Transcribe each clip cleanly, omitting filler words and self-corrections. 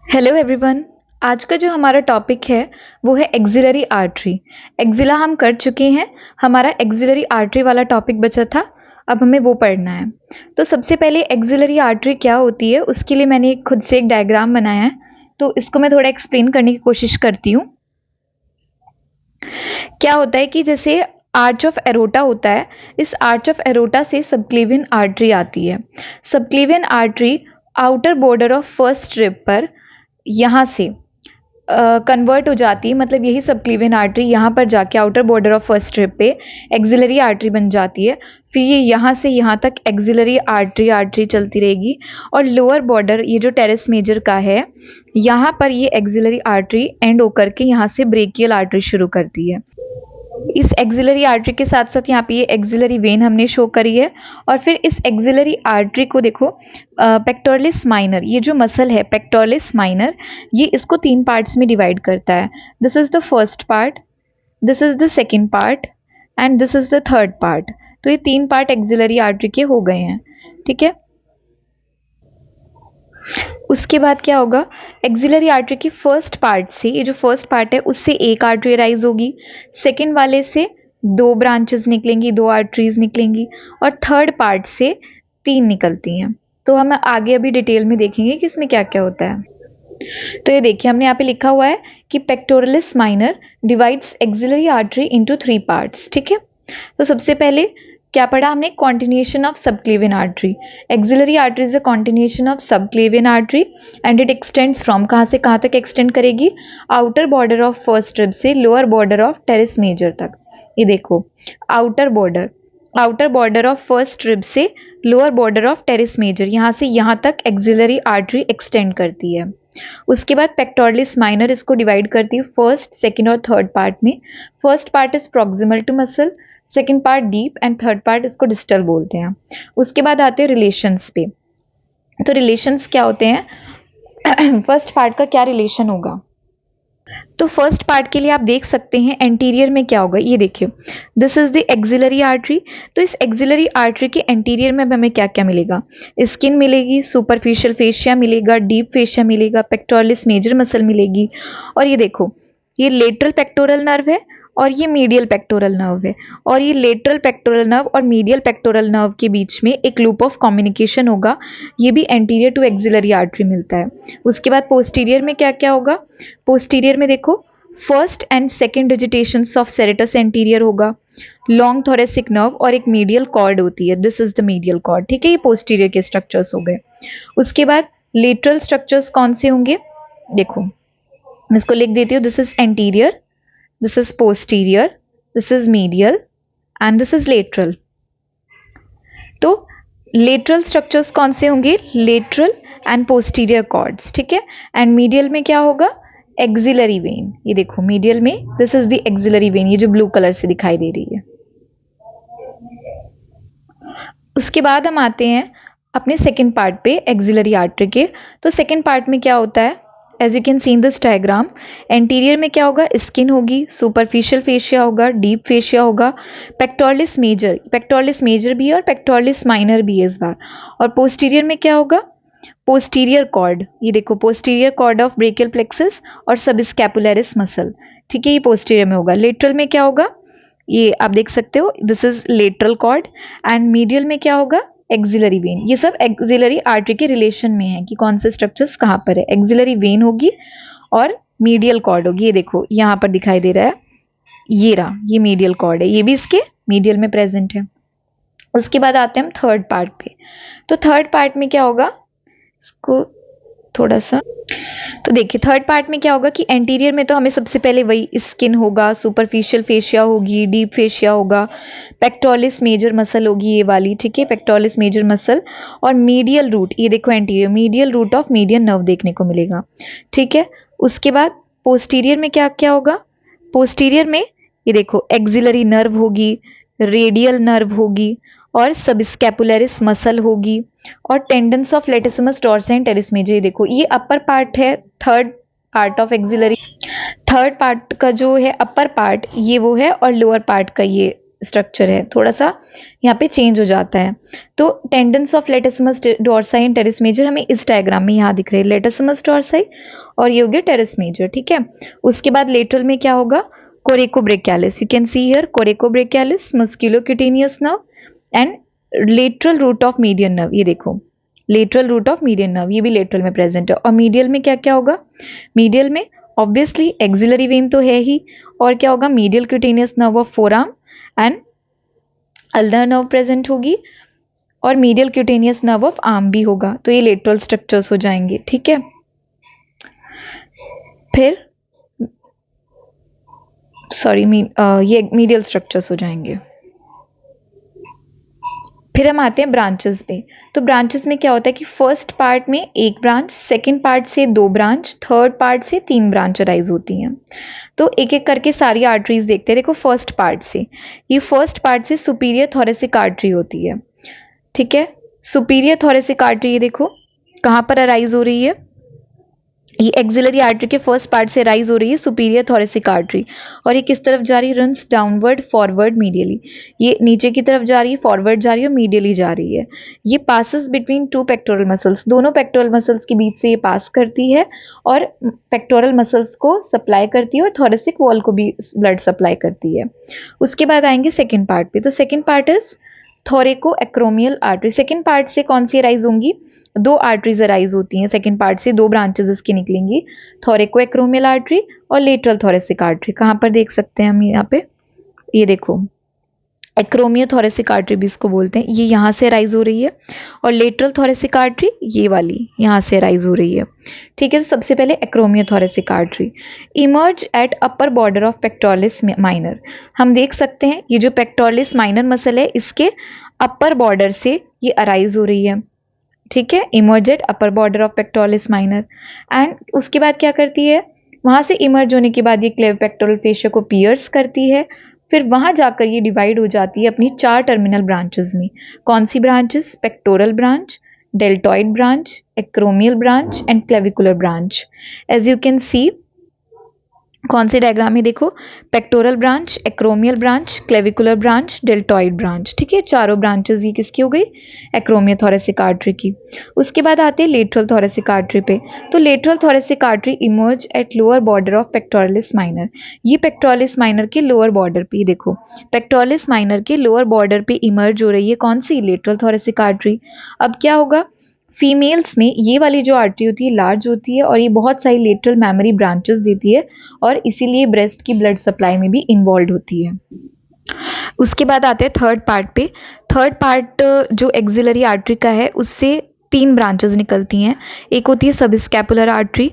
Hello everyone. आज का जो हमारा टॉपिक है वो है एक्सिलरी आर्टरी। एक्सिला हम कर चुके हैं, हमारा एक्सिलरी आर्टरी वाला टॉपिक बचा था, अब हमें वो पढ़ना है। तो सबसे पहले एक्सिलरी आर्टरी क्या होती है उसके लिए मैंने खुद से एक डायग्राम बनाया है, तो इसको मैं थोड़ा एक्सप्लेन करने की कोशिश करती हूँ। क्या होता है कि जैसे आर्च ऑफ एरोटा होता है, इस आर्च ऑफ एरोटा से सबक्लेवियन आर्टरी आती है। Subclavian artery outer border of first rib पर यहाँ से कन्वर्ट हो जाती है, मतलब यही सबक्लेवियन आर्टरी यहाँ पर जाके outer border of first rib पे एक्सिलरी आर्टरी बन जाती है। फिर ये यहाँ से यहाँ तक एक्सिलरी आर्टरी चलती रहेगी और लोअर बॉर्डर ये जो टेरेस मेजर का है यहाँ पर ये एक्सिलरी आर्टरी एंड होकर के यहाँ से ब्रेकियल आर्टरी शुरू करती है। इस एक्सिलरी आर्टरी के साथ साथ यहाँ पे ये एक्सिलरी वेन हमने शो करी है। और फिर इस एक्सिलरी आर्टरी को देखो, पेक्टोरलिस माइनर, ये जो मसल है पेक्टोरलिस माइनर, ये इसको 3 पार्ट्स में डिवाइड करता है। This is the first part, this is the second part and this is the third part. तो ये 3 पार्ट एक्सिलरी आर्टरी के हो गए हैं, ठीक है। उसके बाद क्या होगा, एक्सिलरी आर्टरी की फर्स्ट पार्ट से, ये जो फर्स्ट पार्ट है उससे एक आर्टरी राइज होगी, सेकेंड वाले से 2 ब्रांचेस निकलेंगी, 2 आर्टरीज निकलेंगी और थर्ड पार्ट से 3 निकलती हैं। तो हम आगे अभी डिटेल में देखेंगे कि इसमें क्या क्या होता है। तो ये देखिए हमने यहाँ पे लिखा हुआ है कि pectoralis minor divides axillary artery into 3 parts, ठीक है। तो सबसे पहले क्या पढ़ा हमने, continuation of subclavian artery. Axillary artery is a continuation of subclavian artery and it extends from, कहाँ से कहाँ तक एक्सटेंड करेगी, outer border of first rib से lower border of teres major तक। ये देखो outer border of first rib से lower border of teres major, यहाँ से यहाँ तक एक्सिलरी आर्टरी एक्सटेंड करती है। उसके बाद पेक्टोरलिस माइनर इसको डिवाइड करती है फर्स्ट, सेकेंड और थर्ड पार्ट में। First part is proximal to muscle, second part deep and third part इसको डिस्टल बोलते हैं। उसके बाद आते हैं रिलेशंस पे। तो रिलेशंस क्या होते हैं फर्स्ट पार्ट का क्या रिलेशन होगा, तो फर्स्ट पार्ट के लिए आप देख सकते हैं एंटीरियर में क्या होगा। ये देखिए this is the axillary artery. तो इस एक्सिलरी आर्टरी के एंटीरियर में हमें क्या क्या मिलेगा, स्किन मिलेगी, सुपरफिशियल फेशिया मिलेगा, डीप फेशिया मिलेगा, पेक्टोरलिस मेजर मसल मिलेगी। और ये देखो ये लेटरल पेक्टोरल नर्व है और ये मीडियल पेक्टोरल नर्व है, और ये लेटरल पेक्टोरल नर्व और मीडियल पेक्टोरल नर्व के बीच में एक लूप ऑफ कम्युनिकेशन होगा, ये भी एंटीरियर टू एक्सिलरी आर्टरी मिलता है। उसके बाद पोस्टीरियर में क्या क्या होगा, पोस्टीरियर में देखो first and second digitations of serratus anterior होगा, लॉन्ग थोरेसिक नर्व और एक मीडियल कॉर्ड होती है, this is the medial cord, ठीक है। ये पोस्टीरियर के स्ट्रक्चर्स हो गए। उसके बाद लेटरल स्ट्रक्चर्स कौन से होंगे, देखो इसको लिख देती हूँ, this is anterior, this is posterior, this is medial and this is lateral। तो lateral structures कौन से होंगे, lateral and posterior cords, ठीक है। and medial में क्या होगा, axillary vein। ये देखो medial में this is the axillary vein, ये जो blue कलर से दिखाई दे रही है। उसके बाद हम आते हैं अपने सेकेंड पार्ट पे एक्सिलरी आर्टरी के। तो सेकेंड पार्ट में क्या होता है, as you can see in this diagram, anterior में क्या होगा, स्किन होगी, सुपरफिशियल फेशिया होगा, डीप फेशिया होगा, पेक्टोरलिस मेजर भी है और पेक्टोरलिस माइनर भी है इस बार। और पोस्टीरियर में क्या होगा, पोस्टीरियर कॉर्ड, ये देखो posterior cord of brachial plexus और सबस्कैपुलरिस मसल, ठीक है, ये पोस्टीरियर में होगा। लेटरल में क्या होगा, ये आप देख सकते हो, this is lateral cord. And medial में क्या होगा, एक्सिलरी वेन। ये सब एक्सिलरी आर्टरी के रिलेशन में है कि कौन से स्ट्रक्चर्स कहाँ पर है। एक्सिलरी वेन होगी और मीडियल कॉर्ड होगी, ये देखो यहाँ पर दिखाई दे रहा है, ये रहा, ये मीडियल कॉर्ड है, ये भी इसके मीडियल में प्रेजेंट है। उसके बाद आते हैं हम थर्ड पार्ट पे। तो थर्ड पार्ट में क्या होगा, इसको थोड़ा सा, तो देखिए थर्ड पार्ट में क्या होगा कि एंटीरियर में तो हमें सबसे पहले वही स्किन होगा, सुपरफिशियल फेशिया होगी, डीप फेशिया होगा, पेक्टोरलिस मेजर मसल होगी ये वाली, ठीक है, पेक्टोरलिस मेजर मसल। और मीडियल रूट, ये देखो anterior medial root of median nerve देखने को मिलेगा, ठीक है। उसके बाद पोस्टीरियर में क्या क्या होगा, पोस्टीरियर में ये देखो एक्सिलरी नर्व होगी, रेडियल नर्व होगी और सबस्कैपुलरिस मसल होगी और tendons of latissimus dorsi and teres major. ये देखो ये अपर पार्ट है, third part of axillary, third part का जो है अपर पार्ट ये वो है और लोअर पार्ट का ये स्ट्रक्चर है, थोड़ा सा यहाँ पे चेंज हो जाता है। तो tendons of latissimus dorsi and teres major हमें इस डायग्राम में यहाँ दिख रहे हैं, लेटिसिमस डोर्साई और ये हो गया टेरेस मेजर, ठीक है। उसके बाद लेटरल में क्या होगा, coracobrachialis, you can see here coracobrachialis, musculocutaneous nerve and lateral root of median nerve, ये देखो lateral root of median nerve, ये भी लेटरल में प्रेजेंट है। और मीडियल में क्या क्या होगा, मीडियल में ऑब्वियसली एक्सिलरी वेन तो है ही, और क्या होगा, medial cutaneous nerve of forearm and ulnar nerve present होगी, और medial cutaneous nerve of arm भी होगा। तो ये लेटरल स्ट्रक्चर्स हो जाएंगे, ठीक है। फिर सॉरी ये मीडियल स्ट्रक्चर्स हो जाएंगे। फिर हम आते हैं ब्रांचेस पे। तो ब्रांचेस में क्या होता है कि फर्स्ट पार्ट में एक ब्रांच, सेकंड पार्ट से 2 ब्रांच, थर्ड पार्ट से 3 ब्रांच अराइज होती हैं। तो एक एक करके सारी आर्टरीज देखते हैं। देखो फर्स्ट पार्ट से, ये फर्स्ट पार्ट से सुपीरियर थोरेसिक आर्टरी होती है, ठीक है। सुपीरियर थोरेसिक आर्टरी ये देखो कहाँ पर अराइज हो रही है, ये एक्सिलरी आर्टरी के फर्स्ट पार्ट से राइज हो रही है सुपीरियर थोरेसिक आर्टरी, और ये किस तरफ जा रही है, रन्स डाउनवर्ड फॉरवर्ड मीडियली, ये नीचे की तरफ जा रही है, फॉरवर्ड जा रही है और मीडियली जा रही है। ये पासेस बिटवीन 2 पेक्टोरल मसल्स, दोनों पेक्टोरल मसल्स के बीच से ये पास करती है और पेक्टोरल मसल्स को सप्लाई करती है और थोरेसिक वॉल को भी ब्लड सप्लाई करती है। उसके बाद आएंगे सेकेंड पार्ट पे। तो second part is थोरेको acromial artery. Second part से कौन सी अराइज होंगी, 2 आर्टरीज अराइज होती हैं सेकेंड पार्ट से, 2 ब्रांचेस इसकी निकलेंगी, थोरेको एक्रोमियल आर्टरी और लेटरल थोरेसिक आर्टरी। कहाँ पर देख सकते हैं हम यहाँ पे, ये देखो एक्रोमियो थोरेसिक आर्टरी भी इसको बोलते हैं, ये यहाँ से राइज हो रही है, और लेटरल थोरेसिक आर्टरी ये वाली यहाँ से राइज हो रही है, ठीक है। तो सबसे पहले acromio thoracic artery emerge at upper border of pectoralis minor. हम देख सकते हैं ये जो पेक्टोरलिस माइनर मसल है इसके अपर बॉर्डर से ये अराइज हो रही है, ठीक है, emerge at upper border of pectoralis minor. And उसके बाद क्या करती है, वहां से इमर्ज होने के बाद ये क्लेव पेक्टोरल फेशिया को पियर्स करती है, फिर वहां जाकर ये डिवाइड हो जाती है अपनी 4 टर्मिनल ब्रांचेस में। कौन सी branches, pectoral branch, deltoid branch, acromial branch and clavicular branch. As you can see कौन से डायग्राम में देखो, pectoral branch, acromial branch, clavicular branch, deltoid branch, ठीक है, चारों ब्रांचेस ये किसकी हो गई, एक्रोमियो थोरेसिक आर्टरी की। उसके बाद आते हैं लेटरल थोरेसिक आर्टरी पे। तो lateral thoracic artery emerge eight lower border of pectoralis minor. ये पेक्टोरलिस माइनर के लोअर बॉर्डर पे, देखो पेक्टोरलिस माइनर के लोअर बॉर्डर पे इमर्ज हो रही है कौन सी, लेटरल थोरेसिक आर्टरी। अब क्या होगा, फीमेल्स में ये वाली जो आर्टरी होती है लार्ज होती है और ये बहुत सारी लेटरल मेमोरी ब्रांचेस देती है और इसीलिए ब्रेस्ट की ब्लड सप्लाई में भी इन्वॉल्व होती है। उसके बाद आते हैं थर्ड पार्ट पे। थर्ड पार्ट जो एक्सिलरी आर्टरी का है उससे 3 ब्रांचेस निकलती हैं। एक होती है सबस्कैपुलर आर्टरी,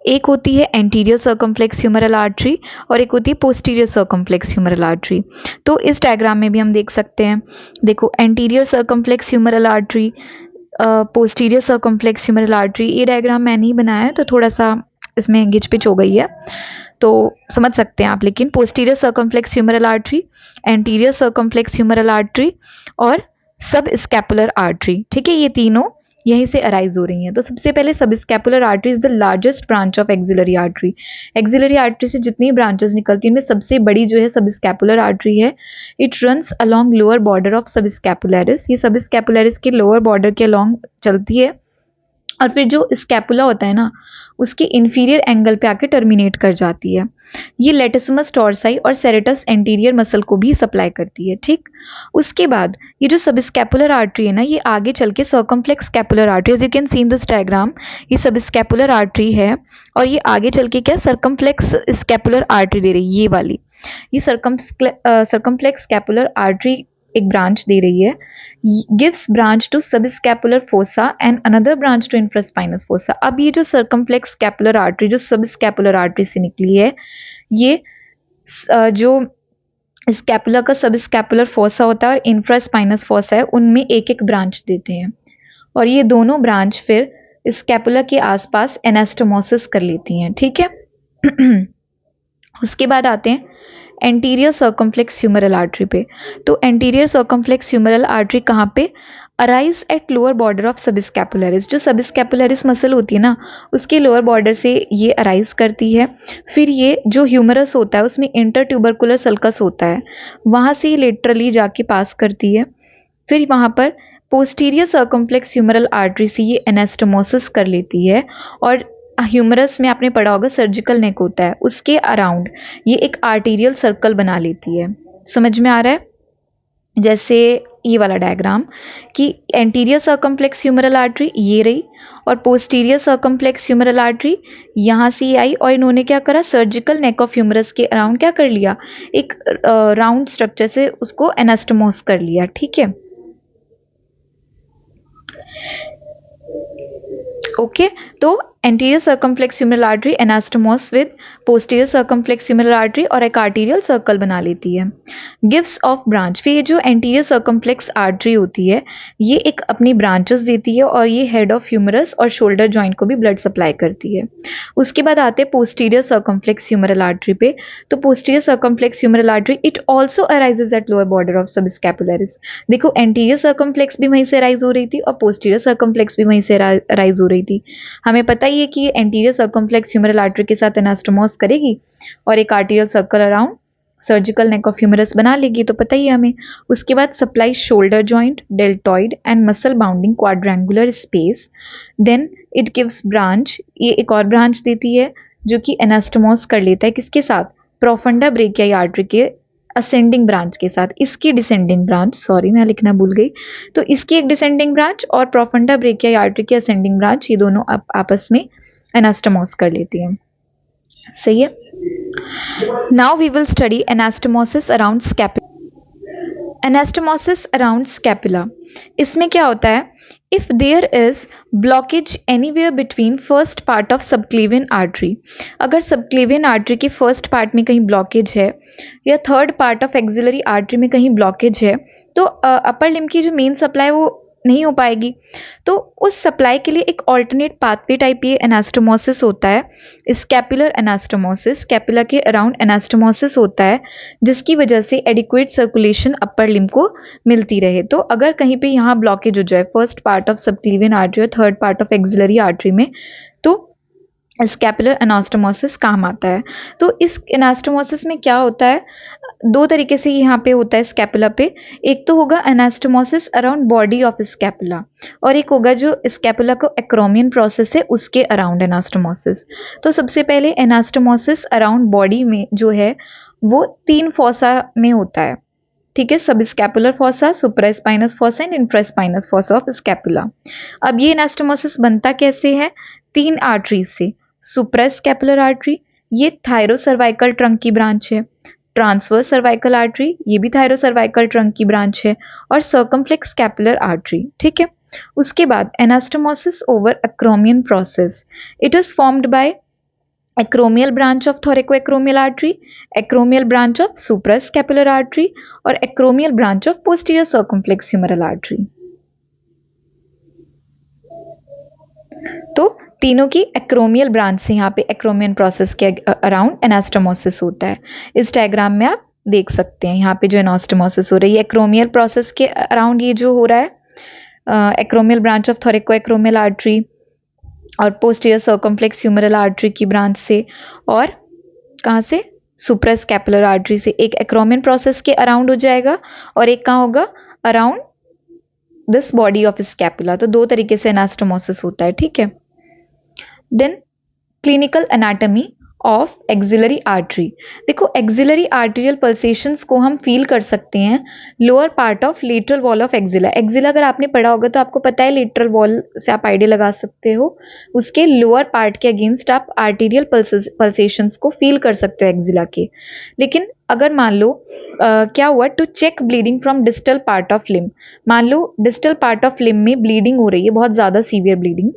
एक होती है एंटीरियर सर्कमफ्लेक्स ह्यूमरल आर्टरी और एक होती है पोस्टीरियर सर्कमफ्लेक्स ह्यूमरल आर्टरी। तो इस डायग्राम में भी हम देख सकते हैं, देखो anterior circumflex humeral artery, posterior circumflex humeral artery. ये डायग्राम मैंने ही बनाया है तो थोड़ा सा इसमें गिच पिच हो गई है तो समझ सकते हैं आप, लेकिन posterior circumflex humeral artery, anterior circumflex humeral artery और सब स्कैपुलर आर्टरी, ठीक है, ये तीनों यहीं से अराइज हो रही हैं। तो सबसे पहले सब scapular artery is the largest branch of axillary artery. Axillary artery से जितनी ब्रांचेस निकलती हैं उनमें सबसे बड़ी जो है सब स्कैपुलर आर्टरी है। It runs along lower border of सब स्कैपुलरिस, ये सब स्कैपुलरिस के लोअर बॉर्डर के अलोंग चलती है और फिर जो स्कैपुला होता है ना उसके इंफीरियर एंगल पे आके टर्मिनेट कर जाती है। ये लेटिसिमस टॉर्साई और सेरेटस एंटीरियर मसल को भी सप्लाई करती है, ठीक। उसके बाद ये जो सबस्कैपुलर आर्टरी है ना ये आगे चल के circumflex scapular artery, as you can see in this diagram, ये सबस्कैपुलर आर्टरी है और ये आगे चल के क्या सर्कमफ्लेक्स स्कैपुलर आर्टरी दे रही है, ये वाली, ये सर्कमफ्लेक्स स्कैपुलर आर्टरी एक ब्रांच दे रही है, gives branch to subscapular fossa and another branch to infraspinous fossa. अब ये जो सर्कमफ्लेक्स स्कैपुलर आर्टरी जो सबस्कैपुलर आर्टरी से निकली है, ये जो स्कैपुला का सबस्कैपुलर फोसा होता है और इंफ्रास्पाइनस फोसा है उनमें एक एक ब्रांच देते हैं और ये दोनों ब्रांच फिर स्कैपुला के आसपास एनास्टोमोसिस कर लेती हैं, ठीक है। उसके बाद आते हैं एंटीरियर सर्कमफ्लेक्स ह्यूमरल आर्टरी पे। तो एंटीरियर सर्कमफ्लेक्स ह्यूमरल आर्टरी कहाँ पे arise at lower border of subscapularis, जो सबस्कैपुलरिस मसल होती है ना उसके लोअर बॉर्डर से ये अराइज करती है। फिर ये जो ह्यूमरस होता है उसमें इंटर ट्यूबरकुलर सल्कस होता है, वहाँ से लेटरली जाके पास करती है। फिर वहाँ पर पोस्टीरियर सर्कम्फ्लेक्स ह्यूमरल आर्टरी से ये एनास्टोमोसिस कर लेती है, और ह्यूमरस में आपने पढ़ा होगा सर्जिकल नेक होता है, उसके अराउंड ये एक आर्टीरियल सर्कल बना लेती है। समझ में आ रहा है? जैसे ये वाला डायग्राम कि एंटीरियर सर्कम्फ्लेक्स ह्यूमरल आर्टरी ये रही, और पोस्टीरियर सर्कम्फ्लेक्स ह्यूमरल आर्टरी यहाँ से ये आई, और इन्होंने क्या करा, सर्जिकल नेक ऑफ ह्यूमरस के अराउंड क्या कर लिया, एक राउंड स्ट्रक्चर से उसको एनास्टोमोस कर लिया। ठीक है, ओके तो anterior circumflex humeral artery anastomose with posterior circumflex humeral artery और एक आर्टीरियल सर्कल बना लेती है। गिव्स ऑफ ब्रांच, फिर ये जो एंटीरियर सर्कम्फ्लेक्स आर्टरी होती है ये एक अपनी ब्रांचेस देती है, और ये हेड ऑफ ह्यूमरस और शोल्डर जॉइंट को भी ब्लड सप्लाई करती है। उसके बाद आते हैं पोस्टीरियर सर्कम्फ्लेक्स ह्यूमरल आर्टरी पे। तो posterior circumflex humeral artery it also arises at lower border of subscapularis. देखो एंटीरियर सर्कम्फ्लेक्स भी वहीं से अराइज हो रही थी और पोस्टीरियर सर्कम्फ्लेक्स भी वहीं से अराइज हो रही थी। हमें पता ही है कि ये एंटीरियर सर्कम्फ्लेक्स ह्यूमरल आर्टरी के साथ एनास्टोमोस करेगी और एक arterial circle around surgical neck of humerus बना लेगी, तो पता ही है हमें। उसके बाद supply shoulder joint, deltoid and muscle bounding quadrangular space. Then it gives branch, ये एक और ब्रांच देती है जो कि एनास्टोमोस कर लेता है किसके साथ, प्रोफंडा ब्रेकियाई आर्टरी के असेंडिंग ब्रांच के साथ, इसकी डिसेंडिंग ब्रांच, सॉरी मैं लिखना भूल गई। तो इसकी एक डिसेंडिंग ब्रांच और प्रोफंडा ब्रेकियाई आर्टरी की असेंडिंग ब्रांच, ये दोनों आपस में एनास्टोमोस कर लेती हैं। सही है। Now we will study anastomosis around scapula. Anastomosis around scapula, इसमें क्या होता है, if there is blockage anywhere between first part of subclavian artery, अगर सबक्लेवियन आर्टरी के फर्स्ट पार्ट में कहीं ब्लॉकेज है या third part of axillary artery में कहीं ब्लॉकेज है, तो अपर लिम्ब की जो मेन सप्लाई वो नहीं हो पाएगी। तो उस सप्लाई के लिए एक ऑल्टरनेट पाथवे टाइप ये एनास्टोमोसिस होता है, स्कैपुलर एनास्टोमोसिस, स्कैपुला के अराउंड एनास्टोमोसिस होता है, जिसकी वजह से एडिक्वेट सर्कुलेशन अपर लिम्ब को मिलती रहे। तो अगर कहीं पे यहाँ ब्लॉकेज हो जाए first part of subclavian artery और third part of axillary artery में, तो स्कैपुलर एनास्टोमोसिस काम आता है। तो इस एनास्टोमोसिस में क्या होता है, दो तरीके से यहाँ पे होता है स्कैपुला पे। एक तो होगा anastomosis around body of scapula, और एक होगा जो स्कैपुला को एक्रोमियन प्रोसेस है उसके अराउंड एनास्टोमोसिस। तो सबसे पहले एनास्टोमोसिस अराउंड बॉडी में जो है वो 3 फॉसा में होता है। ठीक है, सब scapular fossa, supraspinous fossa and infraspinous fossa of scapula. अब ये एनास्टोमोसिस बनता कैसे है, 3 आर्टरीज से। सुप्रास्कैपुलर आर्टरी, ये थायरोसर्वाइकल ट्रंक की ब्रांच है। ट्रांसवर्स सर्वाइकल आर्टरी, ये भी थायरोसर्वाइकल ट्रंक की ब्रांच है। और सर्कम्फ्लेक्स स्कैपुलर आर्टरी। ठीक है, उसके बाद anastomosis over acromion process, it is formed by acromial branch of thoracoacromial artery, acromial branch of suprascapular artery और acromial branch of posterior circumflex humeral artery। तो तीनों की एक्रोमियल ब्रांच से यहाँ पे एक्रोमियन प्रोसेस के अराउंड एनास्टोमोसिस होता है। इस डायग्राम में आप देख सकते हैं यहाँ पे जो एनास्टोमोसिस हो रही है एक्रोमियल प्रोसेस के अराउंड, ये जो हो रहा है एक्रोमियल ब्रांच ऑफ थोरेकोएक्रोमियल आर्टरी और पोस्टीरियर सर्कम्फ्लेक्स ह्यूमरल आर्टरी की ब्रांच से, और कहाँ से, सुप्रास्कैपुलर आर्टरी से। एक एक्रोमियन प्रोसेस के अराउंड हो जाएगा और एक कहाँ होगा, around this body of scapula. तो दो तरीके से एनास्टोमोसिस होता है। ठीक है, then clinical anatomy of axillary artery. देखो एक्सिलरी आर्टेरियल पल्सेशंस को हम फील कर सकते हैं lower part of lateral wall of axilla. Axilla अगर आपने पढ़ा होगा तो आपको पता है लेटरल वॉल से आप आइडिया लगा सकते हो, उसके लोअर पार्ट के अगेंस्ट आप आर्टेरियल पल्सेशंस को फील कर सकते हो एक्सिला के। लेकिन अगर मान लो क्या हुआ, to check bleeding from distal part of limb, मान लो डिस्टल पार्ट ऑफ लिम्ब में ब्लीडिंग हो रही है, बहुत ज़्यादा severe bleeding,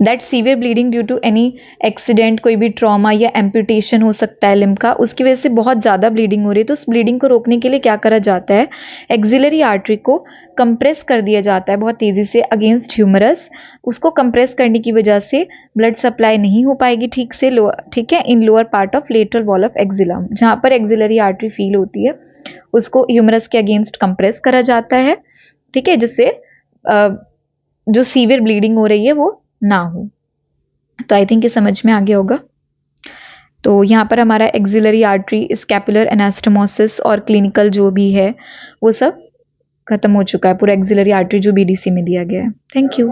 that severe bleeding due to any accident, कोई भी ट्रॉमा या एम्पुटेशन हो सकता है लिम्ब का, उसकी वजह से बहुत ज़्यादा ब्लीडिंग हो रही है। तो उस ब्लीडिंग को रोकने के लिए क्या करा जाता है, एक्सिलरी आर्टरी को कंप्रेस कर दिया जाता है बहुत तेज़ी से अगेंस्ट ह्यूमरस। उसको कंप्रेस करने की वजह से ब्लड सप्लाई नहीं हो पाएगी ठीक से, ठीक है, इन lower part of lateral wall of axilla, जहाँ पर एक्सिलरी आर्टरी फील होती है उसको ह्यूमरस के अगेंस्ट कंप्रेस करा जाता है। ठीक है, जिससे जो सीवियर ब्लीडिंग हो रही है वो ना हो। तो आई थिंक ये समझ में आ गया होगा। तो यहाँ पर हमारा एक्सिलरी आर्टरी, स्कैपुलर एनास्टोमोसिस और क्लिनिकल जो भी है वो सब खत्म हो चुका है, पूरा एक्सिलरी आर्टरी जो बीडीसी में दिया गया है। Thank you.